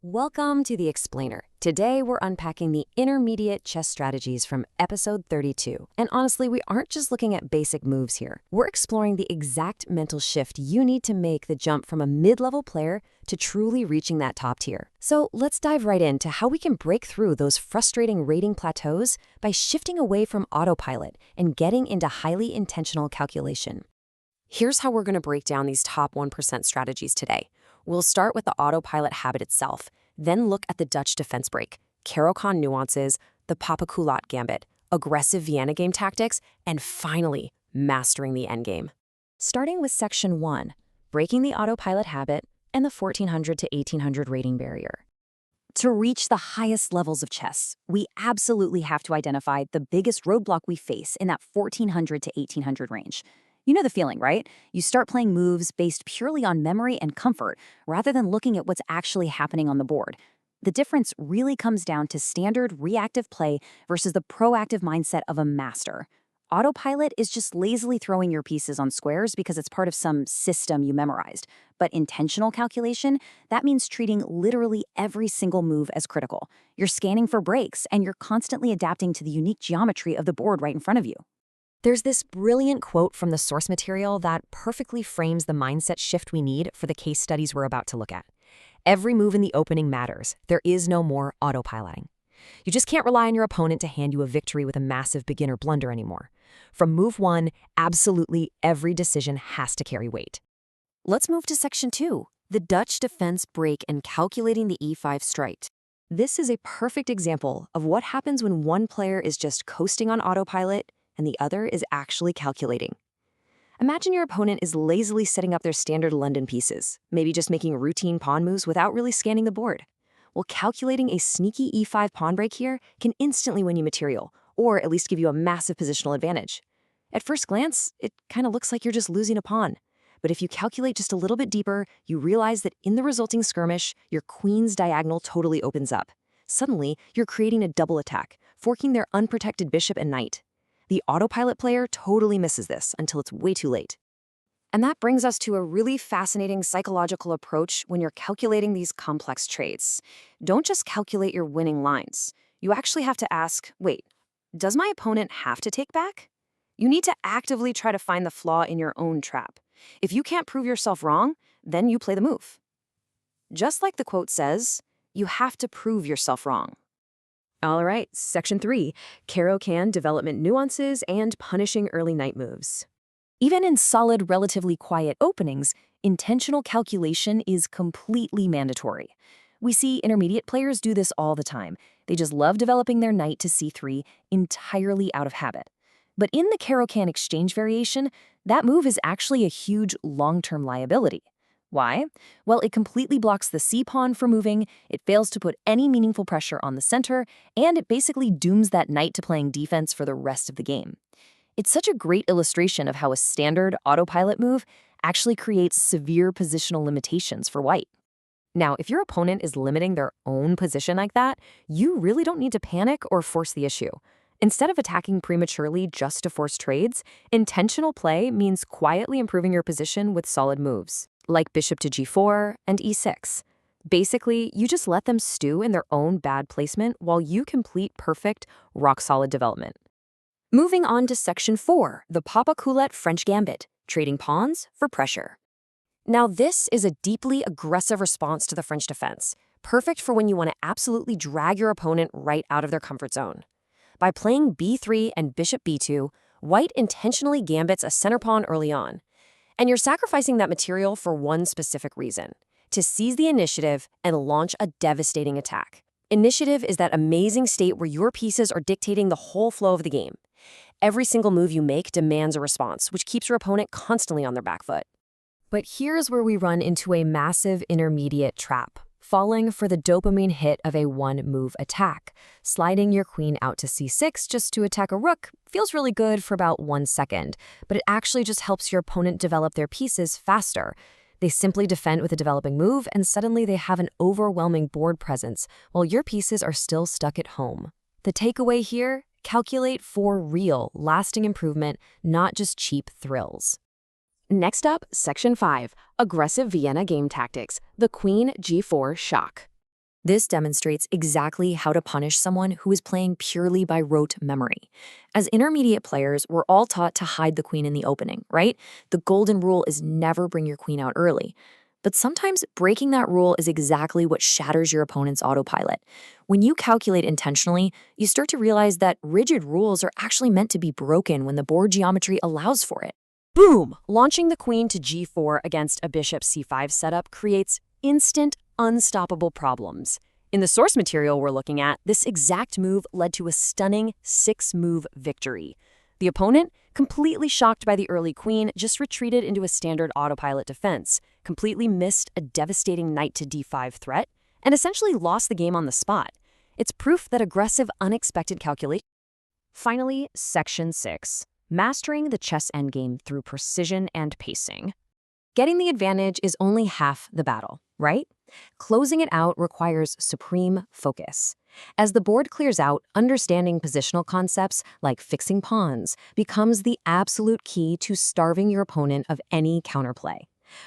Welcome to The Explainer. Today we're unpacking the intermediate chess strategies from episode 32. And honestly, we aren't just looking at basic moves here. We're exploring the exact mental shift you need to make the jump from a mid-level player to truly reaching that top tier. So let's dive right into how we can break through those frustrating rating plateaus by shifting away from autopilot and getting into highly intentional calculation. Here's how we're going to break down these top 1% strategies today. We'll start with the autopilot habit itself, then look at the Dutch defense break, Caro-Kann nuances, the Papaculat gambit, aggressive Vienna game tactics, and finally, mastering the endgame. Starting with Section 1, breaking the autopilot habit and the 1400 to 1800 rating barrier. To reach the highest levels of chess, we absolutely have to identify the biggest roadblock we face in that 1400 to 1800 range. You know the feeling, right? You start playing moves based purely on memory and comfort, rather than looking at what's actually happening on the board. The difference really comes down to standard reactive play versus the proactive mindset of a master. Autopilot is just lazily throwing your pieces on squares because it's part of some system you memorized. But intentional calculation, that means treating literally every single move as critical. You're scanning for breaks, and you're constantly adapting to the unique geometry of the board right in front of you. There's this brilliant quote from the source material that perfectly frames the mindset shift we need for the case studies we're about to look at. Every move in the opening matters. There is no more autopiloting. You just can't rely on your opponent to hand you a victory with a massive beginner blunder anymore. From move 1, absolutely every decision has to carry weight. Let's move to Section 2, the Dutch defense break and calculating the E5 strike. This is a perfect example of what happens when one player is just coasting on autopilot and the other is actually calculating. Imagine your opponent is lazily setting up their standard London pieces, maybe just making routine pawn moves without really scanning the board. Well, calculating a sneaky E5 pawn break here can instantly win you material, or at least give you a massive positional advantage. At first glance, it kind of looks like you're just losing a pawn. But if you calculate just a little bit deeper, you realize that in the resulting skirmish, your queen's diagonal totally opens up. Suddenly, you're creating a double attack, forking their unprotected bishop and knight. The autopilot player totally misses this until it's way too late. And that brings us to a really fascinating psychological approach when you're calculating these complex trades. Don't just calculate your winning lines. You actually have to ask, wait, does my opponent have to take back? You need to actively try to find the flaw in your own trap. If you can't prove yourself wrong, then you play the move. Just like the quote says, you have to prove yourself wrong. All right, Section 3, Caro-Kann development nuances and punishing early knight moves. Even in solid, relatively quiet openings, intentional calculation is completely mandatory. We see intermediate players do this all the time. They just love developing their knight to c3 entirely out of habit. But in the Caro-Kann exchange variation, that move is actually a huge long-term liability. Why? Well, it completely blocks the c-pawn from moving, it fails to put any meaningful pressure on the center, and it basically dooms that knight to playing defense for the rest of the game. It's such a great illustration of how a standard autopilot move actually creates severe positional limitations for white. Now, if your opponent is limiting their own position like that, you really don't need to panic or force the issue. Instead of attacking prematurely just to force trades, intentional play means quietly improving your position with solid moves, like bishop to g4 and e6. Basically, you just let them stew in their own bad placement while you complete perfect, rock-solid development. Moving on to Section 4, the Papaculat French gambit, trading pawns for pressure. Now this is a deeply aggressive response to the French defense, perfect for when you want to absolutely drag your opponent right out of their comfort zone. By playing b3 and bishop b2, white intentionally gambits a center pawn early on. And you're sacrificing that material for one specific reason: to seize the initiative and launch a devastating attack. Initiative is that amazing state where your pieces are dictating the whole flow of the game. Every single move you make demands a response, which keeps your opponent constantly on their back foot. But here's where we run into a massive intermediate trap: falling for the dopamine hit of a one-move attack. Sliding your queen out to c6 just to attack a rook feels really good for about 1 second, but it actually just helps your opponent develop their pieces faster. They simply defend with a developing move, and suddenly they have an overwhelming board presence, while your pieces are still stuck at home. The takeaway here: calculate for real, lasting improvement, not just cheap thrills. Next up, Section 5, Aggressive Vienna Game Tactics, the Queen G4 Shock. This demonstrates exactly how to punish someone who is playing purely by rote memory. As intermediate players, we're all taught to hide the queen in the opening, right? The golden rule is never bring your queen out early. But sometimes breaking that rule is exactly what shatters your opponent's autopilot. When you calculate intentionally, you start to realize that rigid rules are actually meant to be broken when the board geometry allows for it. Boom! Launching the queen to g4 against a bishop c5 setup creates instant, unstoppable problems. In the source material we're looking at, this exact move led to a stunning 6-move victory. The opponent, completely shocked by the early queen, just retreated into a standard autopilot defense, completely missed a devastating knight to d5 threat, and essentially lost the game on the spot. It's proof that aggressive, unexpected calculation. Finally, Section 6. Mastering the chess endgame through precision and pacing. Getting the advantage is only half the battle, right? Closing it out requires supreme focus. As the board clears out, understanding positional concepts like fixing pawns becomes the absolute key to starving your opponent of any counterplay.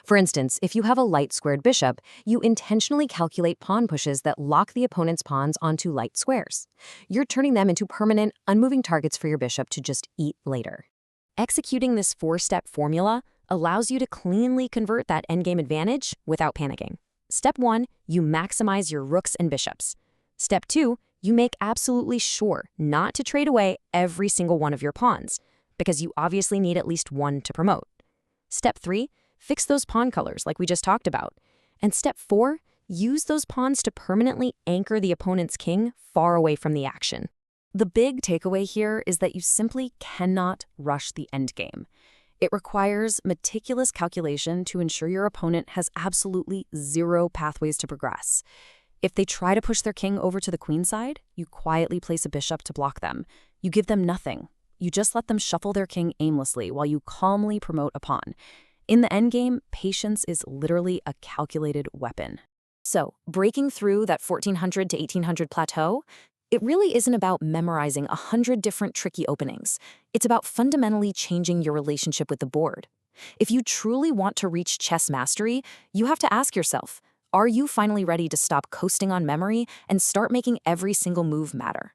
For instance, if you have a light squared bishop, you intentionally calculate pawn pushes that lock the opponent's pawns onto light squares. You're turning them into permanent, unmoving targets for your bishop to just eat later. Executing this 4-step formula allows you to cleanly convert that endgame advantage without panicking. Step 1, you maximize your rooks and bishops. Step 2, you make absolutely sure not to trade away every single one of your pawns, because you obviously need at least one to promote. Step 3, fix those pawn colors like we just talked about. And step 4, use those pawns to permanently anchor the opponent's king far away from the action. The big takeaway here is that you simply cannot rush the endgame. It requires meticulous calculation to ensure your opponent has absolutely zero pathways to progress. If they try to push their king over to the queen side, you quietly place a bishop to block them. You give them nothing. You just let them shuffle their king aimlessly while you calmly promote a pawn. In the endgame, patience is literally a calculated weapon. So, breaking through that 1400 to 1800 plateau, it really isn't about memorizing 100 different tricky openings. It's about fundamentally changing your relationship with the board. If you truly want to reach chess mastery, you have to ask yourself, are you finally ready to stop coasting on memory and start making every single move matter?